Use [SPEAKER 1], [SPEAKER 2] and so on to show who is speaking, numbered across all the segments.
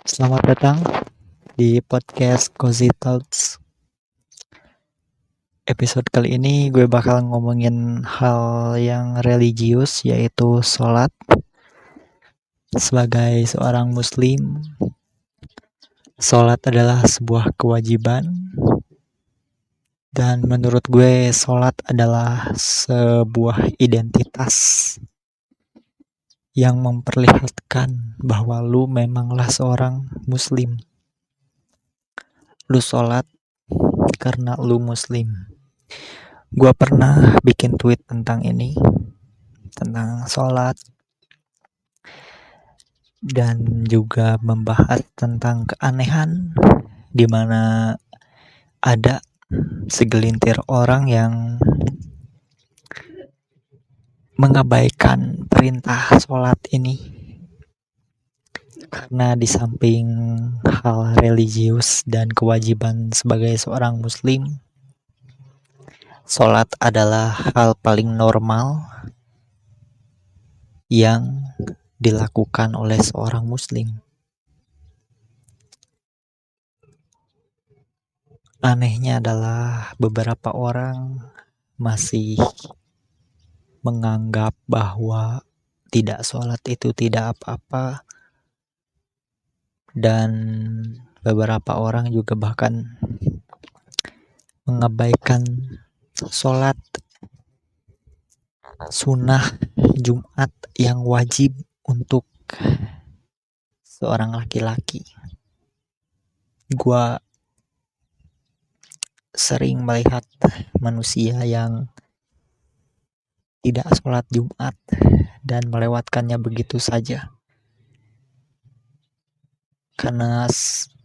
[SPEAKER 1] Selamat datang di podcast Cozy Talks. Episode kali ini gue bakal ngomongin hal yang religius, yaitu sholat. Sebagai seorang muslim, sholat adalah sebuah kewajiban. Dan menurut gue sholat adalah sebuah identitas yang memperlihatkan bahwa lu memanglah seorang muslim. Lu sholat karena lu muslim. Gua pernah bikin tweet tentang ini, tentang sholat, dan juga membahas tentang keanehan di mana ada segelintir orang yang mengabaikan perintah sholat ini. Karena di samping hal religius dan kewajiban sebagai seorang muslim, sholat adalah hal paling normal yang dilakukan oleh seorang muslim. Anehnya adalah beberapa orang masih menganggap bahwa tidak sholat itu tidak apa-apa, dan beberapa orang juga bahkan mengabaikan sholat sunnah Jumat yang wajib untuk seorang laki-laki. Gua sering melihat manusia yang tidak sholat Jumat dan melewatkannya begitu saja. Karena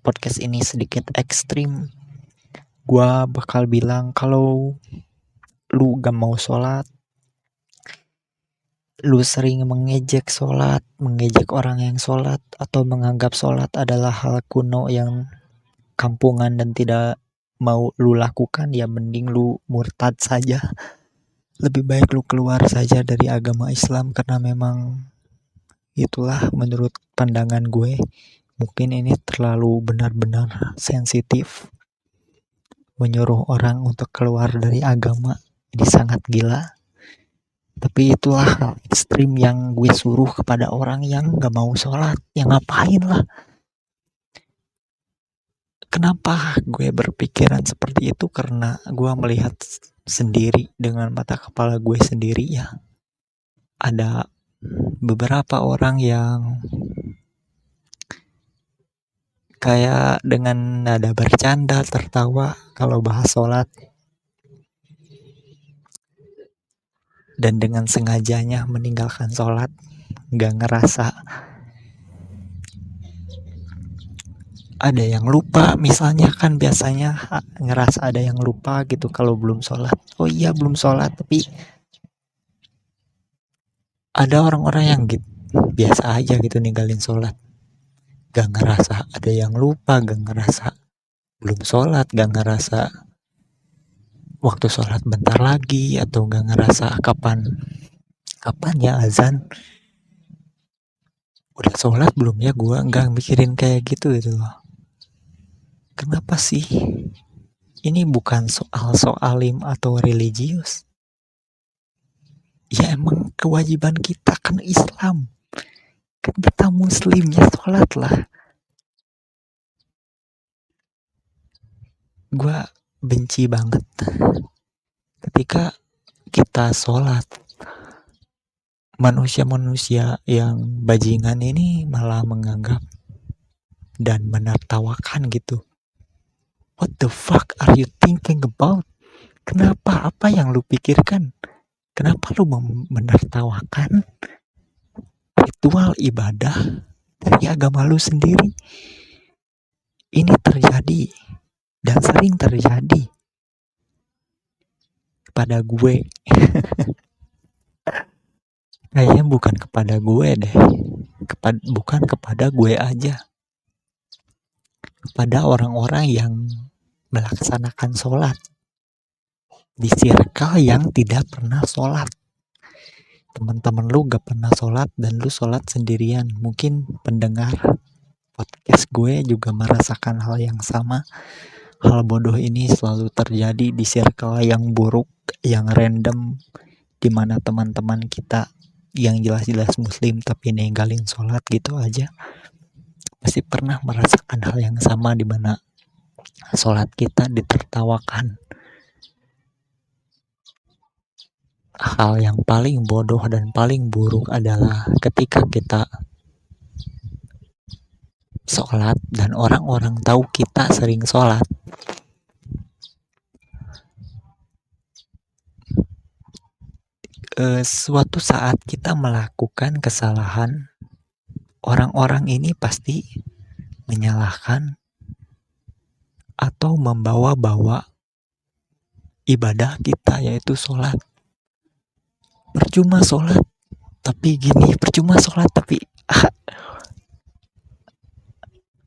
[SPEAKER 1] podcast ini sedikit ekstrim, gua bakal bilang kalau lu gak mau sholat, lu sering mengejek sholat, mengejek orang yang sholat, atau menganggap sholat adalah hal kuno yang kampungan dan tidak mau lu lakukan, ya mending lu murtad saja. Lebih baik lu keluar saja dari agama Islam, karena memang itulah menurut pandangan gue. Mungkin ini terlalu benar-benar sensitif, menyuruh orang untuk keluar dari agama. Ini sangat gila. Tapi itulah hal ekstrim yang gue suruh kepada orang yang gak mau sholat. Yang ngapain lah. Kenapa gue berpikiran seperti itu? Karena gue melihat sendiri dengan mata kepala gue sendiri ya. Ada beberapa orang yang kayak dengan nada bercanda, tertawa kalau bahas sholat. Dan dengan sengajanya meninggalkan sholat. Gak ngerasa ada yang lupa, misalnya kan biasanya ngerasa ada yang lupa gitu kalau belum sholat. Oh iya belum sholat, tapi ada orang-orang yang gitu, biasa aja gitu ninggalin sholat. Gak ngerasa ada yang lupa, gak ngerasa belum sholat, gak ngerasa waktu sholat bentar lagi, atau gak ngerasa kapan ya azan. Udah sholat belum ya, gue gak mikirin kayak gitu loh. Kenapa sih? Ini bukan soal alim atau religius. Ya emang kewajiban kita kan Islam. Kan kita muslim, ya sholat lah. Gue benci banget ketika kita sholat, manusia-manusia yang bajingan ini malah menganggap dan menertawakan gitu. What the fuck are you thinking about? Kenapa? Apa yang lu pikirkan? Kenapa lu menertawakan ritual ibadah dari agama lu sendiri? Ini terjadi dan sering terjadi kepada gue. Kayaknya bukan kepada gue deh. Bukan kepada gue aja. Kepada orang-orang yang melaksanakan sholat di circle yang tidak pernah sholat. Teman-teman lu gak pernah sholat dan lu sholat sendirian. Mungkin pendengar podcast gue juga merasakan hal yang sama. Hal bodoh ini selalu terjadi di circle yang buruk, yang random, di mana teman-teman kita yang jelas-jelas muslim tapi ninggalin sholat gitu aja. Pasti pernah merasakan hal yang sama di mana sholat kita ditertawakan. Hal yang paling bodoh dan paling buruk adalah ketika kita sholat dan orang-orang tahu kita sering sholat. Suatu saat kita melakukan kesalahan, orang-orang ini pasti menyalahkan atau membawa-bawa ibadah kita, yaitu sholat. Percuma sholat tapi gini, percuma sholat tapi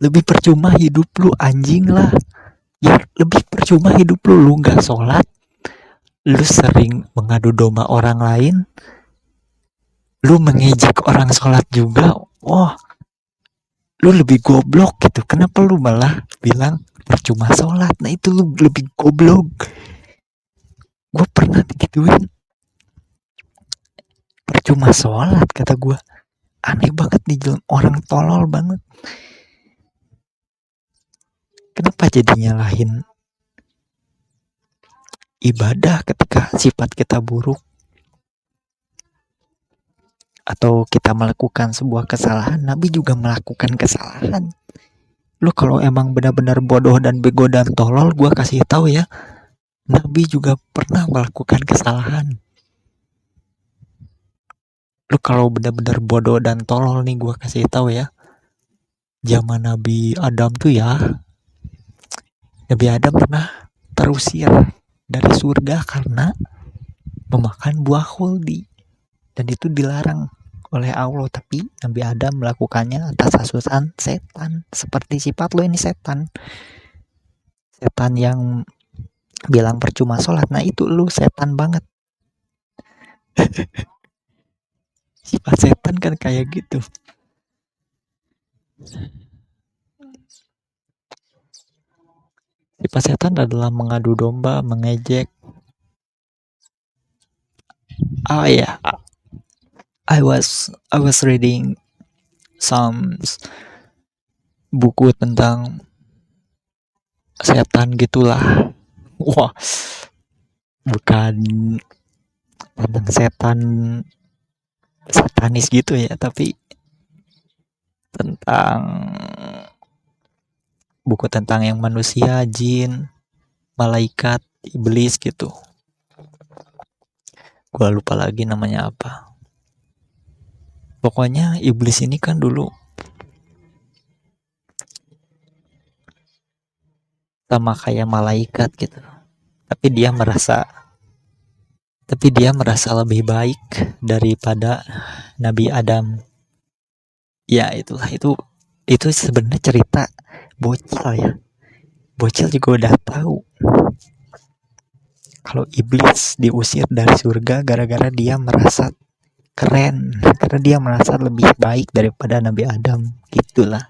[SPEAKER 1] lebih percuma hidup lu, anjing lah. Ya lebih percuma hidup lu gak sholat, lu sering mengadu domba orang lain, lu mengejek orang sholat juga. Wah, lu lebih goblok gitu. Kenapa lu malah bilang percuma sholat? Nah itu lu lebih goblok. Gue pernah digituin, percuma sholat kata gue. Aneh banget nih, orang tolol banget. Kenapa jadi nyalahin ibadah ketika sifat kita buruk atau kita melakukan sebuah kesalahan? Nabi juga melakukan kesalahan. Lu kalau emang benar-benar bodoh dan bego dan tolol, gue kasih tahu ya, Nabi juga pernah melakukan kesalahan. Lu kalau benar-benar bodoh dan tolol nih, gue kasih tahu ya, zaman Nabi Adam tuh ya, Nabi Adam pernah terusir dari surga karena memakan buah khuldi, dan itu dilarang oleh Allah, tapi Nabi Adam melakukannya atas asusan setan. Seperti sifat lo ini setan yang bilang percuma sholat. Nah itu lu setan banget. Sifat setan kan kayak gitu. Sifat setan adalah mengadu domba, mengejek. Oh ya, I was reading some buku tentang setan gitulah. Wah, bukan tentang setan satanis gitu ya, tapi tentang buku tentang yang manusia, jin, malaikat, iblis gitu. Gua lupa lagi namanya apa. Pokoknya iblis ini kan dulu sama kayak malaikat gitu. Tapi dia merasa lebih baik daripada Nabi Adam. Ya itulah, itu sebenarnya cerita bocil ya. Bocil juga udah tahu kalau iblis diusir dari surga gara-gara dia merasa keren, karena dia merasa lebih baik daripada Nabi Adam. Gitulah.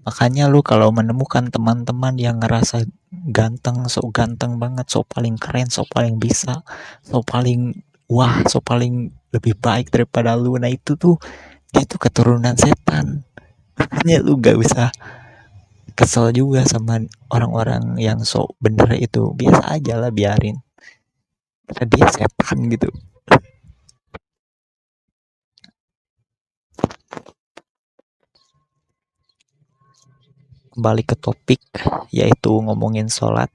[SPEAKER 1] Makanya lu kalau menemukan teman-teman yang ngerasa ganteng, so ganteng banget, so paling keren, so paling bisa, so paling wah, so paling lebih baik daripada lu, nah itu tuh dia tuh keturunan setan. Makanya lu gak usah kesel juga sama orang-orang yang so bener itu. Biasa aja lah, biarin, karena dia setan gitu. Kembali ke topik, yaitu ngomongin sholat.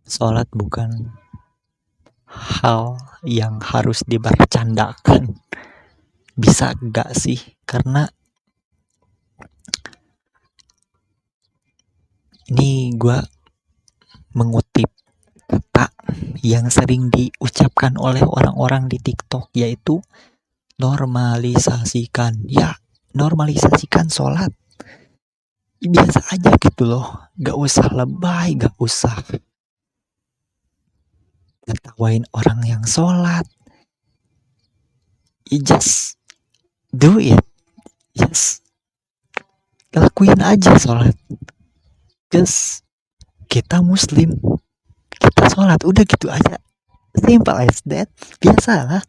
[SPEAKER 1] Sholat bukan hal yang harus dibercandakan. Bisa gak sih? Karena ini gue mengutip kata yang sering diucapkan oleh orang-orang di TikTok, yaitu normalisasikan. Ya, normalisasikan sholat. Biasa aja gitu loh. Gak usah lebay, gak usah ngetawain orang yang sholat. You just Do it. Yes. Lakuin aja sholat. Just kita muslim, kita sholat, udah gitu aja. Simple as that. Biasalah.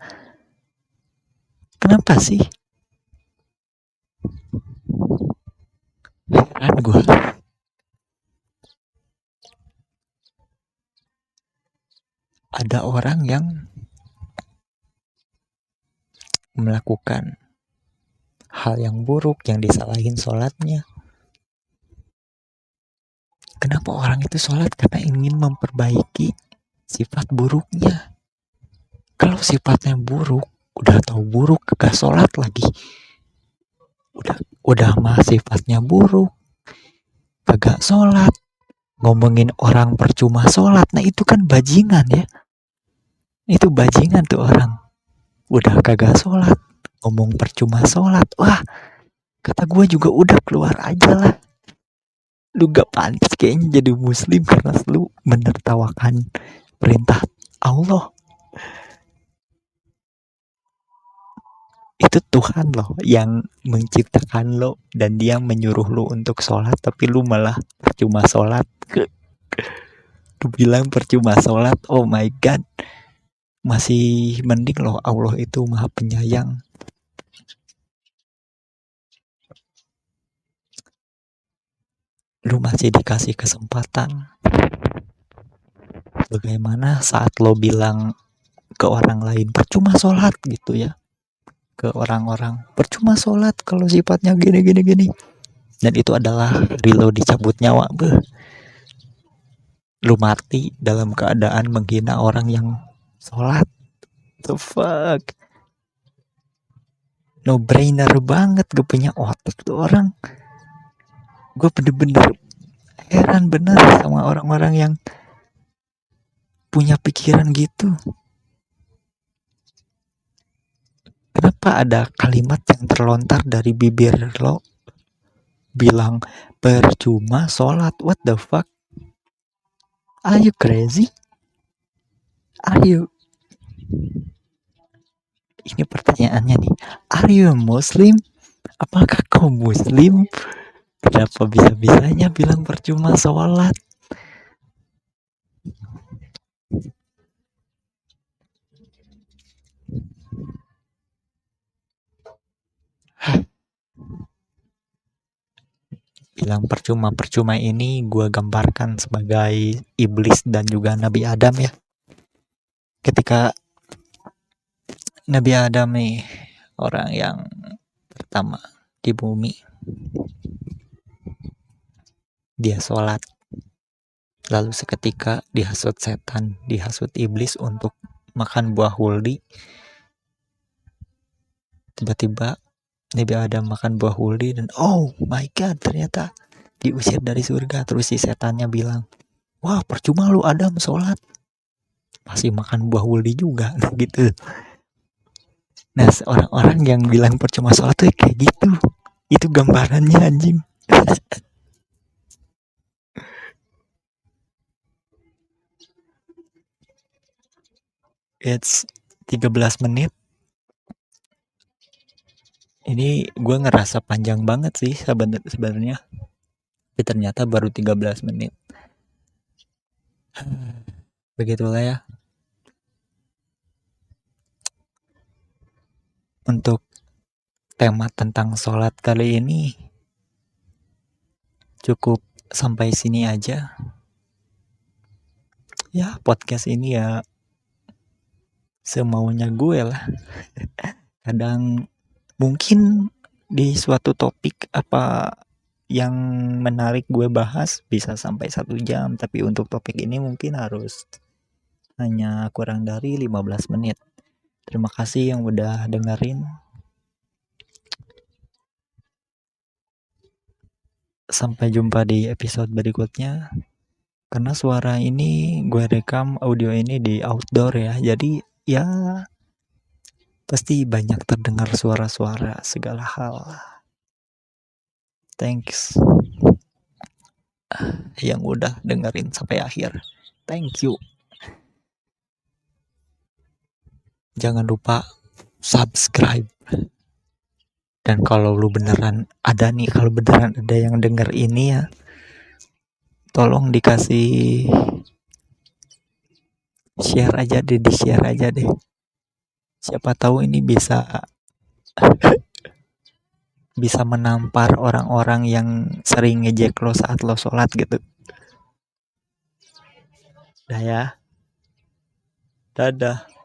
[SPEAKER 1] Kenapa sih? Heran gue. Ada orang yang melakukan hal yang buruk, yang disalahin sholatnya. Kenapa orang itu sholat? Karena ingin memperbaiki sifat buruknya. Kalau sifatnya buruk, udah tahu buruk, kagak sholat lagi. Udah mah sifatnya buruk, kagak sholat. Ngomongin orang percuma sholat, nah itu kan bajingan ya. Itu bajingan tuh orang. Udah kagak sholat, ngomong percuma sholat. Wah, kata gue juga udah keluar aja lah. Lu gak pantas kayaknya jadi muslim karena lu menertawakan perintah Allah. Itu Tuhan loh yang menciptakan lo dan dia menyuruh lo untuk sholat, tapi lu malah percuma sholat. Lu bilang percuma sholat, oh my god. Masih mending loh, Allah itu maha penyayang. Lu masih dikasih kesempatan. Bagaimana saat lo bilang ke orang lain percuma sholat gitu ya, ke orang-orang percuma sholat kalau sifatnya gini. Dan itu adalah lo dicabut nyawa. Lu mati dalam keadaan menghina orang yang sholat. The fuck. No brainer banget, gak punya otak tuh orang. Gue bener-bener heran bener sama orang-orang yang punya pikiran gitu. Kenapa ada kalimat yang terlontar dari bibir lo bilang percuma sholat? What the fuck? Are you crazy? Are you? Ini pertanyaannya nih. Are you a Muslim? Apakah kau Muslim? Kenapa bisa-bisanya bilang percuma sholat? Bilang percuma ini gue gambarkan sebagai iblis dan juga Nabi Adam ya. Ketika Nabi Adam nih, orang yang pertama di bumi, dia sholat. Lalu seketika dihasut setan, dihasut iblis untuk makan buah huldi. Tiba-tiba Nabi Adam makan buah huldi dan oh my god, ternyata diusir dari surga. Terus si setannya bilang, wah percuma lu Adam sholat, masih makan buah huldi juga. Nah gitu. Nah orang-orang yang bilang percuma sholat tuh kayak gitu. Itu gambarannya anjing. It's 13 menit. Ini gue ngerasa panjang banget sih sebenarnya. Tapi ternyata baru 13 menit. Begitulah ya. Untuk tema tentang sholat kali ini cukup sampai sini aja. Ya podcast ini ya semaunya gue lah. Kadang mungkin di suatu topik apa yang menarik gue bahas bisa sampai 1 jam, tapi untuk topik ini mungkin harus hanya kurang dari 15 menit. Terima kasih yang udah dengerin. Sampai jumpa di episode berikutnya. Karena suara ini gue rekam audio ini di outdoor ya, jadi ya pasti banyak terdengar suara-suara segala hal. Thanks yang udah dengerin sampai akhir. Thank you. Jangan lupa subscribe. Dan kalau lu beneran ada nih, kalau beneran ada yang denger ini ya, tolong dikasih share aja deh, di-share aja deh. Siapa tahu ini bisa menampar orang-orang yang sering ngejek lo saat lo sholat gitu. Dah ya. Dadah.